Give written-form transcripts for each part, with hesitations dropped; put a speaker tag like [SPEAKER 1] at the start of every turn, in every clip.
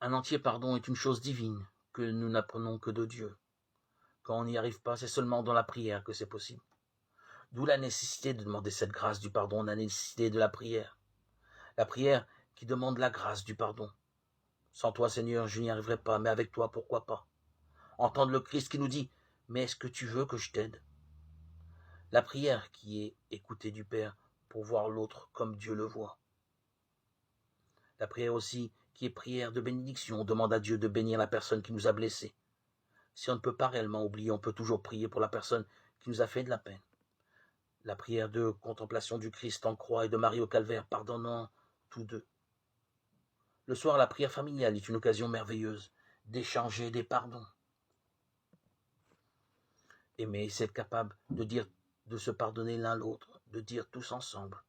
[SPEAKER 1] Un entier pardon est une chose divine que nous n'apprenons que de Dieu. Quand on n'y arrive pas, c'est seulement dans la prière que c'est possible. D'où la nécessité de demander cette grâce du pardon, la nécessité de la prière. La prière qui demande la grâce du pardon. Sans toi, Seigneur, je n'y arriverai pas, mais avec toi, pourquoi pas? Entendre le Christ qui nous dit, mais est-ce que tu veux que je t'aide? La prière qui est écoutée du Père pour voir l'autre comme Dieu le voit. La prière aussi qui est prière de bénédiction. On demande à Dieu de bénir la personne qui nous a blessés. Si on ne peut pas réellement oublier, on peut toujours prier pour la personne qui nous a fait de la peine. La prière de contemplation du Christ en croix et de Marie au calvaire, pardonnant tous deux. Le soir, la prière familiale est une occasion merveilleuse d'échanger des pardons. Aimer, c'est être capable de dire, de se pardonner l'un l'autre, de dire tous ensemble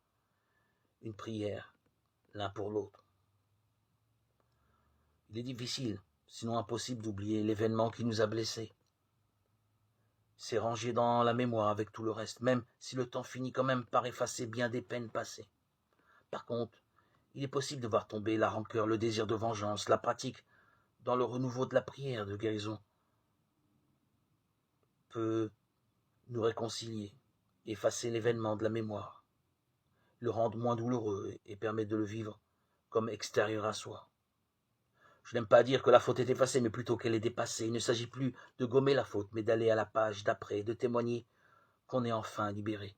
[SPEAKER 1] une prière l'un pour l'autre. Il est difficile, sinon impossible, d'oublier l'événement qui nous a blessés. C'est rangé dans la mémoire avec tout le reste, même si le temps finit quand même par effacer bien des peines passées. Par contre, il est possible de voir tomber la rancœur, le désir de vengeance, la pratique dans le renouveau de la prière de guérison peut nous réconcilier, effacer l'événement de la mémoire, le rendre moins douloureux et permettre de le vivre comme extérieur à soi. Je n'aime pas dire que la faute est effacée, mais plutôt qu'elle est dépassée. Il ne s'agit plus de gommer la faute, mais d'aller à la page d'après, de témoigner qu'on est enfin libéré.